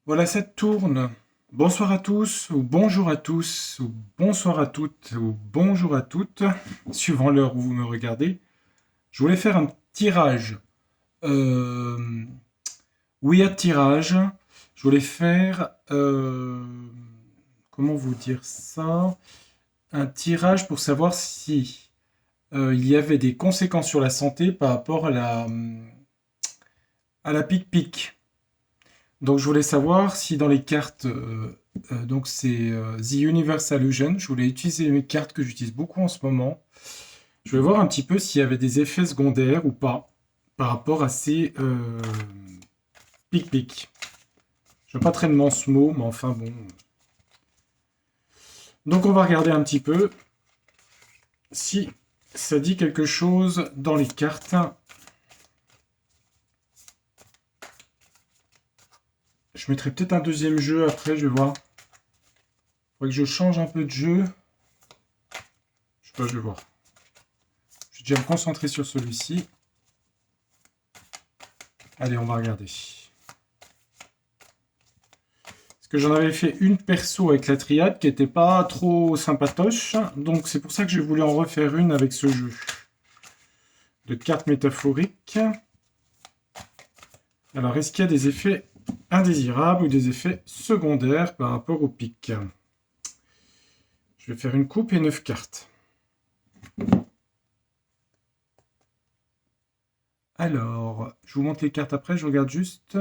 Voilà, ça tourne. Bonsoir à tous, ou bonjour à tous, ou bonsoir à toutes, ou bonjour à toutes, suivant l'heure où vous me regardez. Je voulais faire un tirage. Euh, oui, un tirage. Je voulais faire, comment vous dire ça? Un tirage pour savoir si il y avait des conséquences sur la santé par rapport à la pic-pic. Donc je voulais savoir si dans les cartes, donc c'est The Universal Illusion, je voulais utiliser une carte que j'utilise beaucoup en ce moment. Je voulais voir un petit peu s'il y avait des effets secondaires ou pas par rapport à ces pic-pic. Je n'ai pas tellement ce mot, mais enfin bon. Donc on va regarder un petit peu si ça dit quelque chose dans les cartes. Je mettrai peut-être un deuxième jeu après, je vais voir. Il faudrait que je change un peu de jeu. Je sais pas, je vais voir. Je vais déjà me concentrer sur celui-ci. Allez, on va regarder. Parce que j'en avais fait une perso avec la triade qui était pas trop sympatoche. Donc c'est pour ça que j'ai voulu en refaire une avec ce jeu de cartes métaphoriques. Alors, est-ce qu'il y a des effets indésirables ou des effets secondaires par rapport au pic? Je vais faire une coupe et 9 cartes. Alors, je vous montre les cartes après, je regarde juste.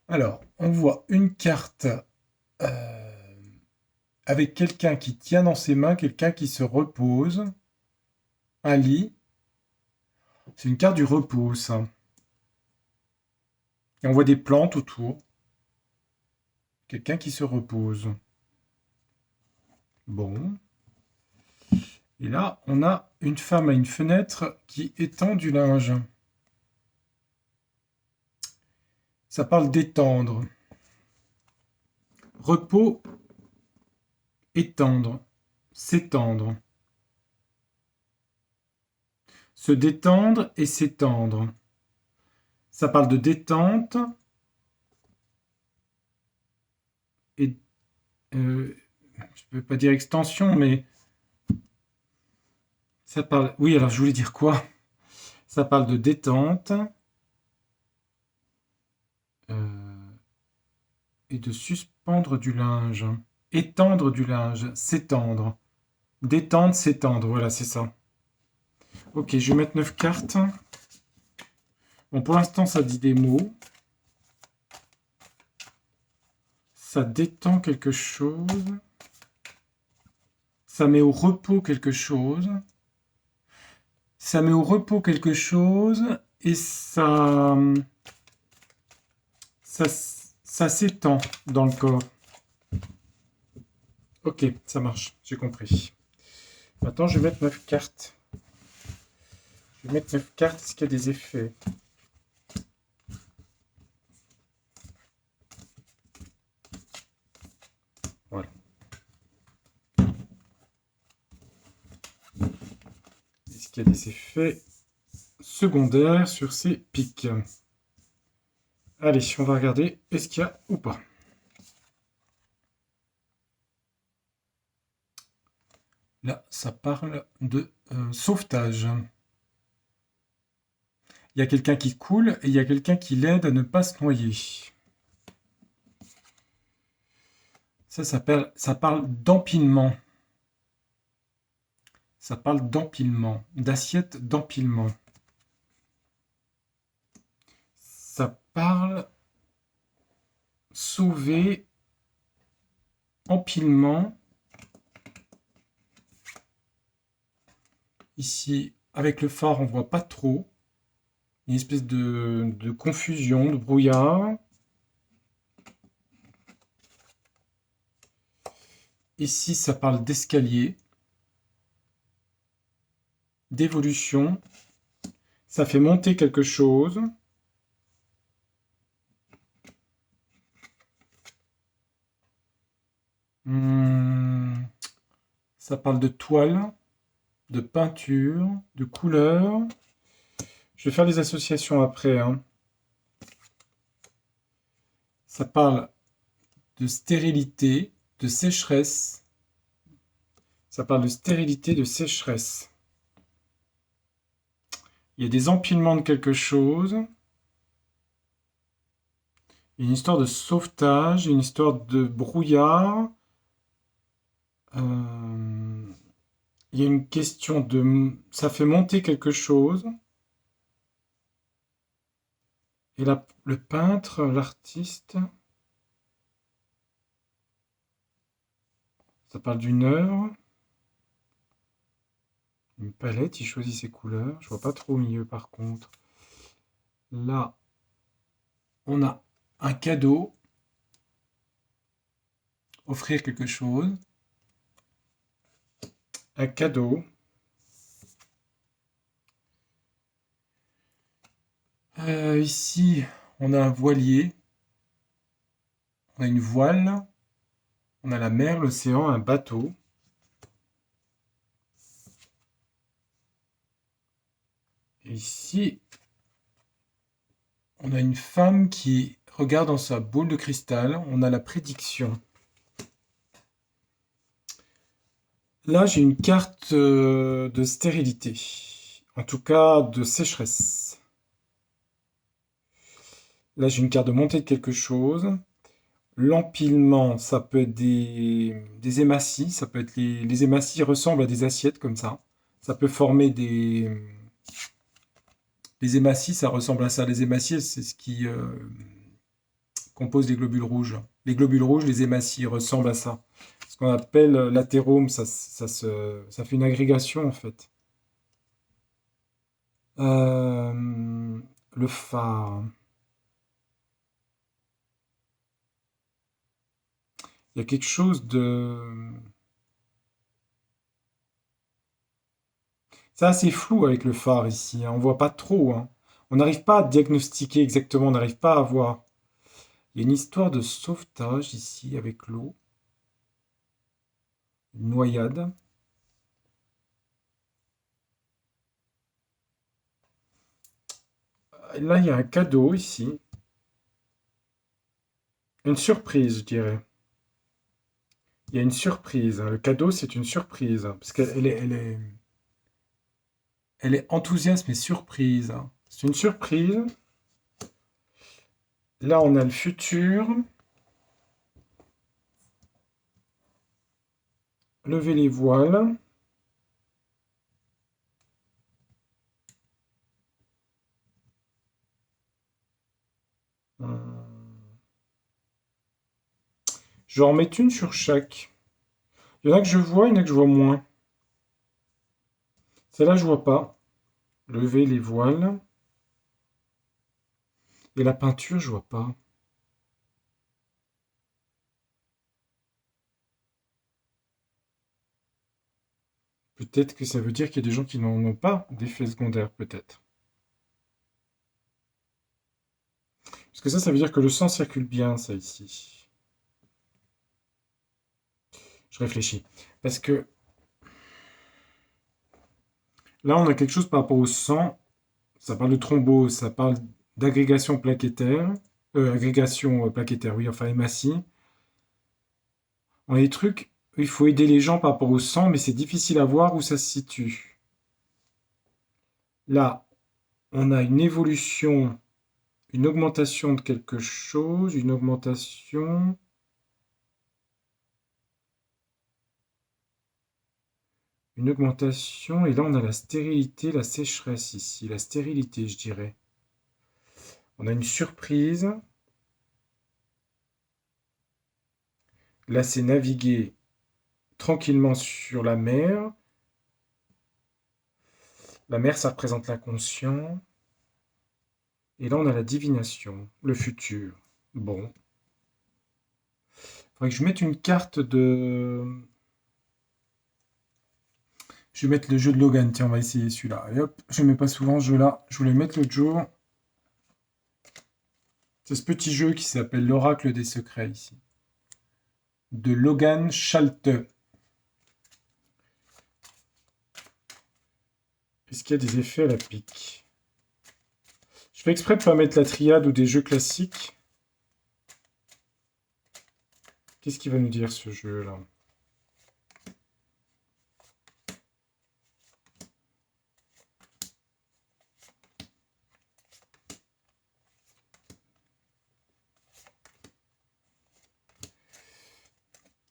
Alors, on voit une carte avec quelqu'un qui tient dans ses mains, quelqu'un qui se repose, un lit. C'est une carte du repos, ça. Et on voit des plantes autour. Quelqu'un qui se repose. Bon. Et là, on a une femme à une fenêtre qui étend du linge. Ça parle d'étendre. Repos, étendre, s'étendre. Se détendre et s'étendre. Ça parle de détente et je ne peux pas dire extension, mais ça parle. Oui, alors je voulais dire quoi? Ça parle de détente et de suspendre du linge. Étendre du linge, s'étendre. Détendre, s'étendre, voilà, c'est ça. Ok, je vais mettre 9 cartes. Bon, pour l'instant, ça dit des mots. Ça détend quelque chose. Ça met au repos quelque chose. Ça met au repos quelque chose et ça s'étend dans le corps. Ok, ça marche, j'ai compris. Maintenant, je vais mettre 9 cartes. Je vais mettre 9 cartes, est-ce qu'il y a des effets? Voilà. Est-ce qu'il y a des effets secondaires sur ces pics? Allez, on va regarder, est-ce qu'il y a ou pas? Là, ça parle de sauvetage. Il y a quelqu'un qui coule et il y a quelqu'un qui l'aide à ne pas se noyer. Ça parle d'empilement. Ça parle d'empilement, d'assiette d'empilement. Ça parle sauver, empilement. Ici, avec le phare, on voit pas trop. Une espèce de confusion, de brouillard. Ici, ça parle d'escalier, d'évolution. Ça fait monter quelque chose. Ça parle de toile, de peinture, de couleur. Je vais faire des associations après, hein. Ça parle de stérilité, de sécheresse. Ça parle de stérilité, de sécheresse. Il y a des empilements de quelque chose. Une histoire de sauvetage, une histoire de brouillard. Il y a une question de... Ça fait monter quelque chose. Et là, le peintre, l'artiste... Ça parle d'une œuvre. Une palette, il choisit ses couleurs. Je vois pas trop au milieu par contre. Là, on a un cadeau. Offrir quelque chose. Un cadeau. Ici, on a un voilier. On a une voile. On a la mer, l'océan, un bateau. Et ici, on a une femme qui regarde dans sa boule de cristal. On a la prédiction. Là, j'ai une carte de stérilité. En tout cas, de sécheresse. Là, j'ai une carte de montée de quelque chose. L'empilement, ça peut être des hématies. Ça peut être les hématies ressemblent à des assiettes comme ça. Ça peut former des... Les hématies, ça ressemble à ça. Les hématies, c'est ce qui compose les globules rouges. Les globules rouges, les hématies ressemblent à ça. Ce qu'on appelle l'athérome, ça fait une agrégation en fait. Le phare. Il y a quelque chose de... C'est assez flou avec le phare ici, hein. On voit pas trop, hein. On n'arrive pas à diagnostiquer exactement, on n'arrive pas à voir. Il y a une histoire de sauvetage ici avec l'eau. Une noyade. Là, il y a un cadeau ici. Une surprise, je dirais. Il y a une surprise, hein. Le cadeau, c'est une surprise, hein, parce elle est enthousiaste mais surprise, hein. C'est une surprise. Là, on a le futur. Lever les voiles. Je vais en mettre une sur chaque. Il y en a que je vois, il y en a que je vois moins. Celle-là, je vois pas. Lever les voiles. Et la peinture, je vois pas. Peut-être que ça veut dire qu'il y a des gens qui n'en ont pas d'effets secondaires, peut-être. Parce que ça veut dire que le sang circule bien, ça ici. Je réfléchis. Parce que là, on a quelque chose par rapport au sang. Ça parle de thrombose, ça parle d'agrégation plaquettaire. Agrégation plaquettaire, oui, enfin hématie. On a des trucs où il faut aider les gens par rapport au sang, mais c'est difficile à voir où ça se situe. Là, on a une évolution, une augmentation de quelque chose, une augmentation. Une augmentation, et là on a la stérilité, la sécheresse ici, la stérilité je dirais. On a une surprise. Là c'est naviguer tranquillement sur la mer. La mer ça représente l'inconscient. Et là on a la divination, le futur. Bon. Faudrait que je mette une carte de... Je vais mettre le jeu de Logan, tiens on va essayer celui-là. Et hop, je ne mets pas souvent ce jeu-là. Je voulais mettre l'autre jour. C'est ce petit jeu qui s'appelle l'Oracle des secrets ici. De Logan Schalte. Est-ce qu'il y a des effets à la pique? Je fais exprès de ne pas mettre la triade ou des jeux classiques. Qu'est-ce qu'il va nous dire ce jeu-là?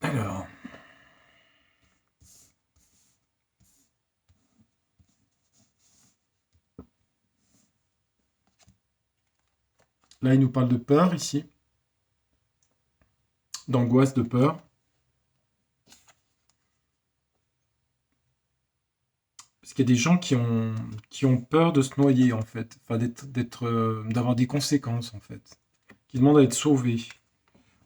Alors, là, il nous parle de peur ici, d'angoisse, de peur. Parce qu'il y a des gens qui ont peur de se noyer, en fait, enfin, d'avoir des conséquences, en fait, qui demandent à être sauvés.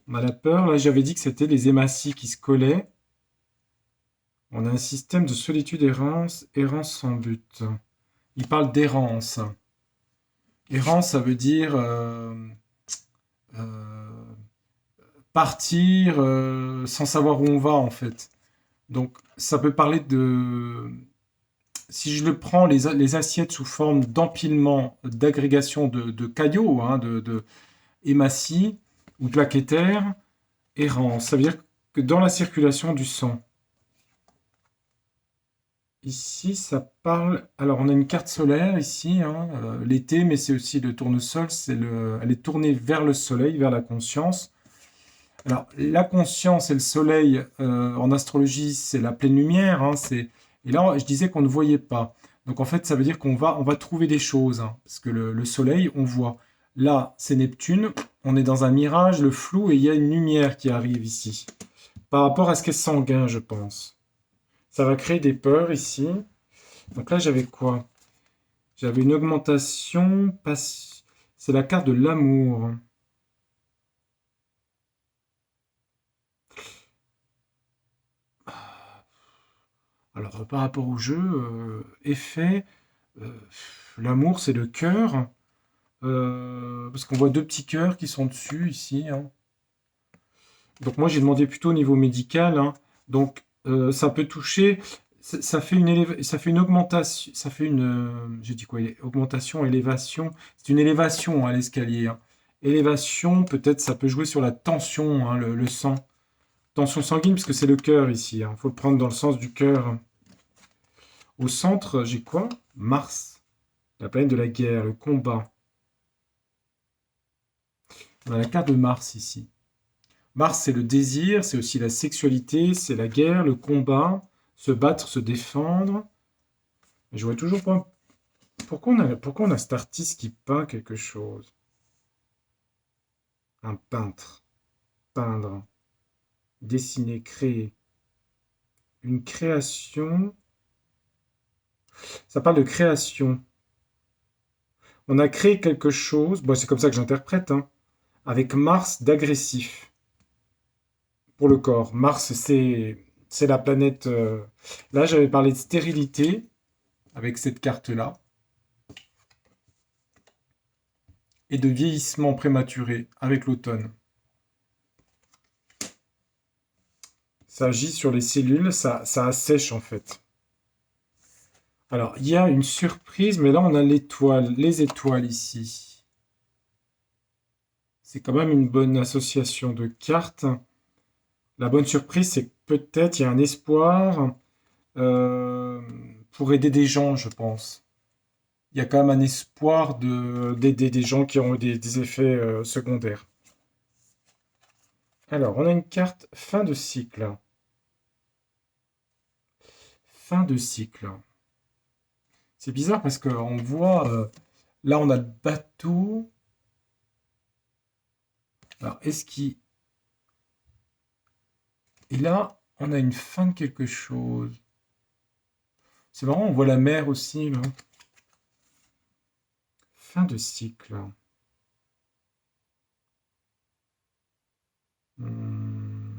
On a la peur, là, j'avais dit que c'était les hématies qui se collaient. On a un système de solitude errance, errance sans but. Il parle d'errance. Errance, ça veut dire euh, partir sans savoir où on va, en fait. Donc, ça peut parler de... Si je le prends, les assiettes sous forme d'empilement, d'agrégation de caillots, hein, de hématies ou plaquettaires, errance. Ça veut dire que dans la circulation du sang, ici, ça parle. Alors, on a une carte solaire ici, hein, l'été, mais c'est aussi le tournesol. Elle est tournée vers le soleil, vers la conscience. Alors, la conscience et le soleil en astrologie, c'est la pleine lumière. Hein, et là, je disais qu'on ne voyait pas. Donc, en fait, ça veut dire on va trouver des choses. Hein, parce que le soleil, on voit. Là, c'est Neptune. On est dans un mirage, le flou, et il y a une lumière qui arrive ici. Par rapport à ce qu'est sanguin, je pense. Ça va créer des peurs ici. Donc là, j'avais quoi? J'avais une augmentation. C'est la carte de l'amour. Alors, par rapport au jeu, effet, euh, l'amour, c'est le cœur. Parce qu'on voit deux petits cœurs qui sont dessus ici. Hein. Donc moi, j'ai demandé plutôt au niveau médical. Hein. Donc, ça peut toucher. Ça fait une augmentation. Ça fait une. J'ai dit quoi? Augmentation, élévation. C'est une élévation à l'escalier. Hein. Élévation, peut-être ça peut jouer sur la tension, hein, le sang. Tension sanguine, parce que c'est le cœur ici. Il faut le prendre dans le sens du cœur. Au centre, j'ai quoi? Mars, la planète de la guerre, le combat. On a la carte de Mars ici. Mars, c'est le désir, c'est aussi la sexualité, c'est la guerre, le combat, se battre, se défendre. Mais je vois toujours pas pourquoi on a cet artiste qui peint quelque chose. Un peintre, peindre, dessiner, créer. Une création. Ça parle de création. On a créé quelque chose, bon, c'est comme ça que j'interprète, hein, avec Mars d'agressif pour le corps. Mars, c'est la planète. Là, j'avais parlé de stérilité avec cette carte-là et de vieillissement prématuré avec l'automne. Ça agit sur les cellules, ça assèche en fait. Alors, il y a une surprise, mais là, on a l'étoile, les étoiles ici. C'est quand même une bonne association de cartes. La bonne surprise, c'est que peut-être il y a un espoir euh, pour aider des gens, je pense. Il y a quand même un espoir d'aider des gens qui ont eu des effets secondaires. Alors, on a une carte fin de cycle. Fin de cycle. C'est bizarre parce qu'on voit, là on a le bateau. Alors, est-ce qu'il... Et là, on a une fin de quelque chose. C'est marrant, on voit la mer aussi, là. Fin de cycle. Hmm,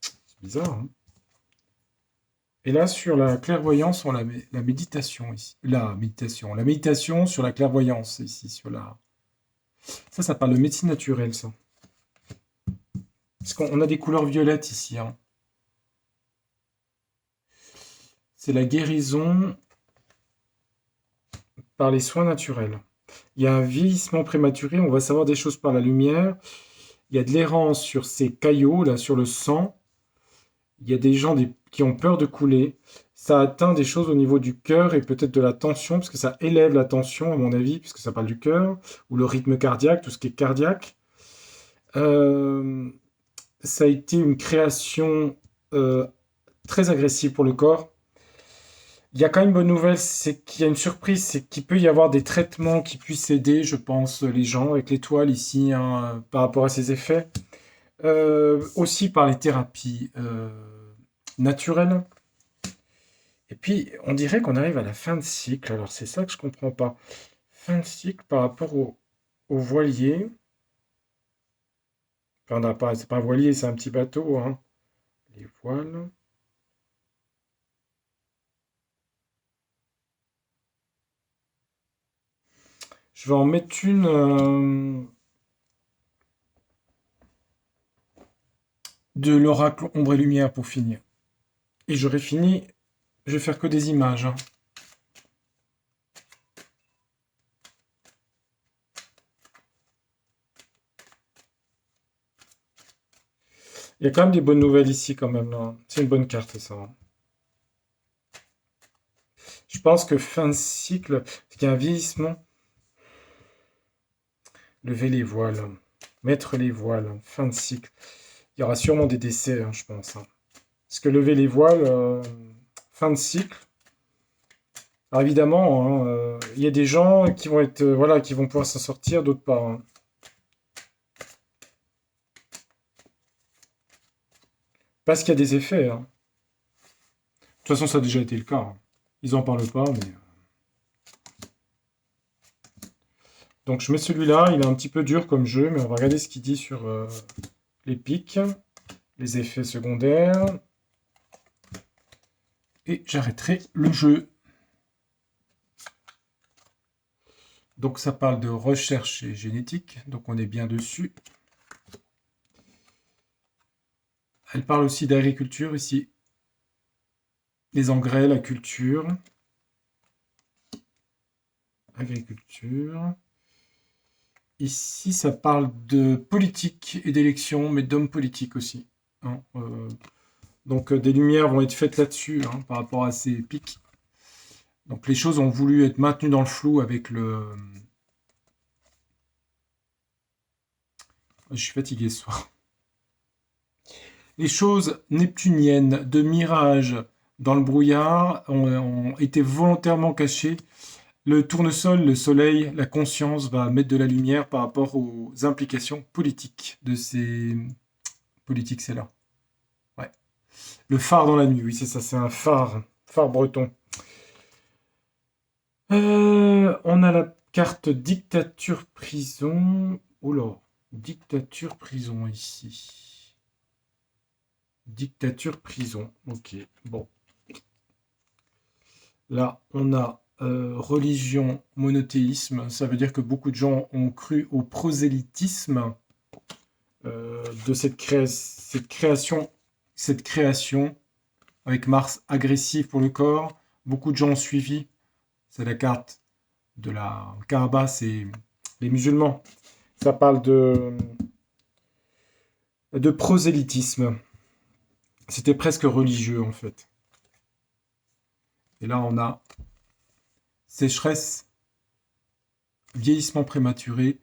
c'est bizarre, hein. Et là, sur la clairvoyance, on a la méditation ici. La méditation sur la clairvoyance ici, sur la... Ça parle de médecine naturelle, ça. Parce qu'on a des couleurs violettes ici, hein. C'est la guérison par les soins naturels. Il y a un vieillissement prématuré, on va savoir des choses par la lumière. Il y a de l'errance sur ces caillots, là, sur le sang. Il y a des gens qui ont peur de couler. Ça atteint des choses au niveau du cœur et peut-être de la tension, parce que ça élève la tension, à mon avis, puisque ça parle du cœur, ou le rythme cardiaque, tout ce qui est cardiaque. Euh, Ça a été une création euh, très agressive pour le corps. Il y a quand même une bonne nouvelle, c'est qu'il y a une surprise, c'est qu'il peut y avoir des traitements qui puissent aider, je pense, les gens avec l'étoile ici, hein, par rapport à ces effets. Aussi par les thérapies naturelles. Et puis, on dirait qu'on arrive à la fin de cycle. Alors, c'est ça que je comprends pas. Fin de cycle par rapport au voilier. Enfin, c'est pas un voilier, c'est un petit bateau, hein. Les voiles. Je vais en mettre une de l'oracle ombre et lumière pour finir. Et j'aurai fini. Je vais faire que des images, hein. Il y a quand même des bonnes nouvelles ici, quand même, là. C'est une bonne carte, ça, hein. Je pense que fin de cycle, parce qu'il y a un vieillissement. Lever les voiles, mettre les voiles, fin de cycle. Il y aura sûrement des décès, hein, je pense, hein. Parce que lever les voiles, fin de cycle. Alors évidemment, hein, il y a des gens qui vont être, voilà, qui vont pouvoir s'en sortir, d'autres pas, hein. Parce qu'il y a des effets, hein. De toute façon, ça a déjà été le cas, hein. Ils en parlent pas, mais. Donc je mets celui-là, il est un petit peu dur comme jeu, mais on va regarder ce qu'il dit sur les pics, les effets secondaires. Et j'arrêterai le jeu. Donc ça parle de recherche et génétique, donc on est bien dessus. Elle parle aussi d'agriculture ici. Les engrais, la culture. Agriculture. Ici, ça parle de politique et d'élection, mais d'hommes politiques aussi, hein. Donc des lumières vont être faites là-dessus, hein, par rapport à ces pics. Donc les choses ont voulu être maintenues dans le flou avec le. Je suis fatigué ce soir. Les choses neptuniennes de mirage dans le brouillard ont été volontairement cachées. Le tournesol, le soleil, la conscience va mettre de la lumière par rapport aux implications politiques de ces politiques, c'est là. Ouais. Le phare dans la nuit, oui, c'est ça, c'est un phare breton. On a la carte dictature prison. Oula, dictature prison ici. Dictature prison. Ok, bon. Là, on a religion, monothéisme. Ça veut dire que beaucoup de gens ont cru au prosélytisme de cette création avec Mars agressif pour le corps. Beaucoup de gens ont suivi. C'est la carte de la Kaaba, c'est les musulmans. Ça parle de prosélytisme. C'était presque religieux en fait. Et là, on a sécheresse, vieillissement prématuré.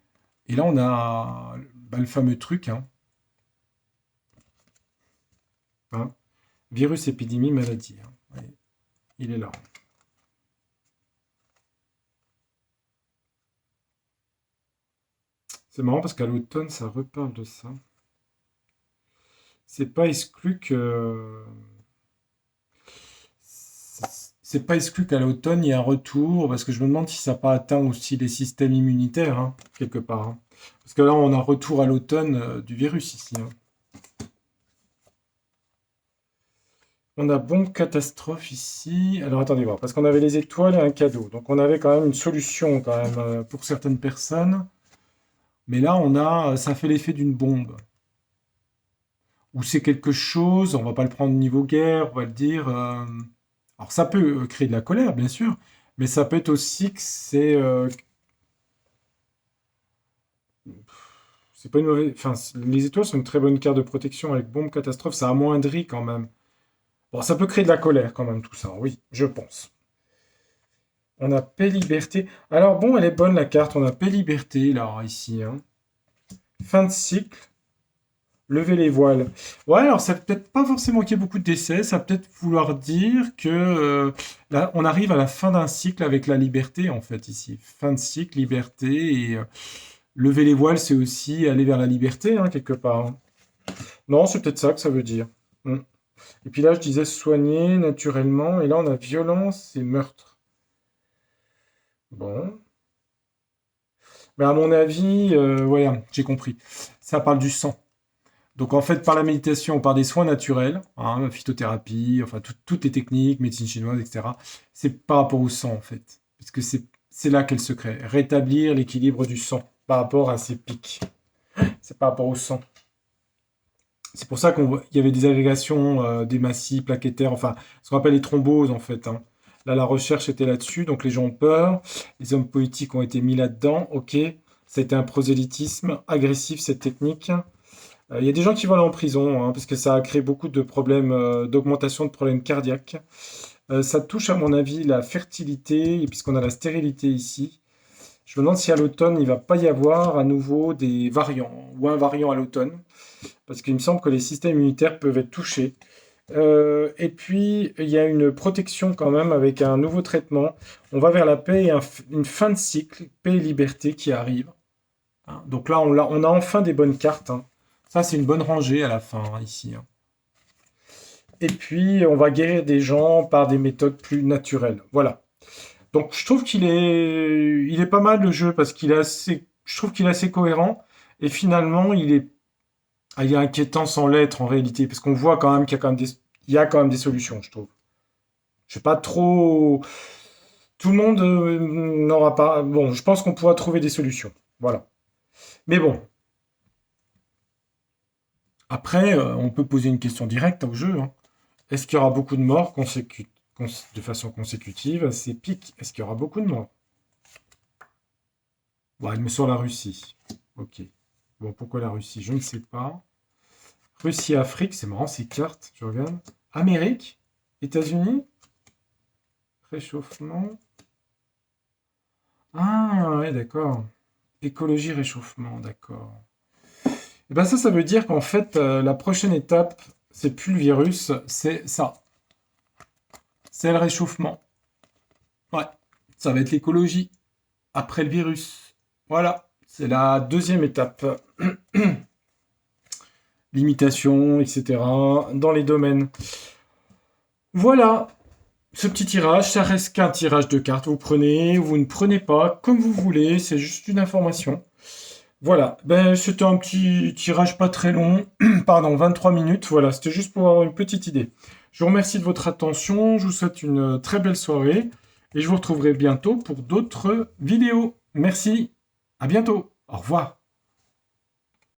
Et là, on a le fameux truc, hein. Hein. Virus, épidémie, maladie, hein. Ouais, il est là. C'est marrant parce qu'à l'automne, ça reparle de ça. C'est pas exclu que. C'est pas exclu qu'à l'automne, il y ait un retour, parce que je me demande si ça n'a pas atteint aussi les systèmes immunitaires, hein, quelque part, hein. Parce que là, on a un retour à l'automne du virus ici, hein. On a bombe catastrophe ici. Alors attendez voir, parce qu'on avait les étoiles et un cadeau. Donc on avait quand même une solution quand même pour certaines personnes. Mais là, ça fait l'effet d'une bombe. Ou c'est quelque chose, on va pas le prendre niveau guerre, on va le dire. Alors ça peut créer de la colère, bien sûr, mais ça peut être aussi que C'est pas une mauvaise... Enfin, les étoiles sont une très bonne carte de protection avec bombe catastrophe. Ça amoindrit quand même. Bon, ça peut créer de la colère quand même, tout ça. Oui, je pense. On a paix liberté. Alors bon, elle est bonne la carte. On a paix liberté, là, ici. Hein. Fin de cycle. Lever les voiles. Ouais, alors ça peut-être pas forcément qu'il y ait beaucoup de décès, ça peut être vouloir dire que là, on arrive à la fin d'un cycle avec la liberté, en fait, ici. Fin de cycle, liberté, et lever les voiles, c'est aussi aller vers la liberté, hein, quelque part. Hein. Non, c'est peut-être ça que ça veut dire. Hmm. Et puis là, je disais soigner naturellement, et là, on a violence et meurtre. Bon. Mais à mon avis, ouais, j'ai compris. Ça parle du sang. Donc en fait, par la méditation, par des soins naturels, hein, phytothérapie, enfin toutes les techniques, médecine chinoise, etc., c'est par rapport au sang en fait. Parce que c'est là qu'elle se crée. Rétablir l'équilibre du sang par rapport à ces pics. C'est par rapport au sang. C'est pour ça qu'il y avait des agrégations d'hématies, plaquettaires, enfin ce qu'on appelle les thromboses en fait. Hein. Là, la recherche était là-dessus, donc les gens ont peur. Les hommes politiques ont été mis là-dedans. Ok, ça a été un prosélytisme agressif cette technique. Il y a des gens qui vont aller en prison, hein, parce que ça a créé beaucoup de problèmes, d'augmentation de problèmes cardiaques. Ça touche, à mon avis, la fertilité, et puisqu'on a la stérilité ici. Je me demande si à l'automne, il ne va pas y avoir à nouveau des variants, ou un variant à l'automne, parce qu'il me semble que les systèmes immunitaires peuvent être touchés. Et puis, il y a une protection quand même avec un nouveau traitement. On va vers la paix et une fin de cycle, paix et liberté qui arrive. Hein. Donc là, on a enfin des bonnes cartes. Hein. Ça, c'est une bonne rangée à la fin, hein, ici. Hein. Et puis, on va guérir des gens par des méthodes plus naturelles. Voilà. Donc, je trouve il est pas mal le jeu parce je trouve qu'il est assez cohérent. Et finalement, il est inquiétant sans l'être en réalité, parce qu'on voit quand même il y a quand même des solutions, je trouve. Je sais pas trop. Tout le monde n'aura pas. Bon, je pense qu'on pourra trouver des solutions. Voilà. Mais bon, après, on peut poser une question directe au jeu. Hein. Est-ce qu'il y aura beaucoup de morts de façon consécutive à ces pics? Est-ce qu'il y aura beaucoup de morts? Bon, il me sort la Russie. Ok. Bon, pourquoi la Russie? Je ne sais pas. Russie, Afrique, c'est marrant ces cartes. Je regarde. Amérique? États-Unis? Réchauffement? Ah, ouais, d'accord. Écologie, réchauffement, d'accord. Et ben ça veut dire qu'en fait, la prochaine étape, c'est plus le virus, c'est ça. C'est le réchauffement. Ouais, ça va être l'écologie après le virus. Voilà, c'est la deuxième étape. Limitation, etc. dans les domaines. Voilà, ce petit tirage, ça reste qu'un tirage de cartes. Vous prenez, vous ne prenez pas, comme vous voulez, c'est juste une information. Voilà, ben c'était un petit tirage pas très long, pardon, 23 minutes, voilà, c'était juste pour avoir une petite idée. Je vous remercie de votre attention, je vous souhaite une très belle soirée, et je vous retrouverai bientôt pour d'autres vidéos. Merci, à bientôt, au revoir.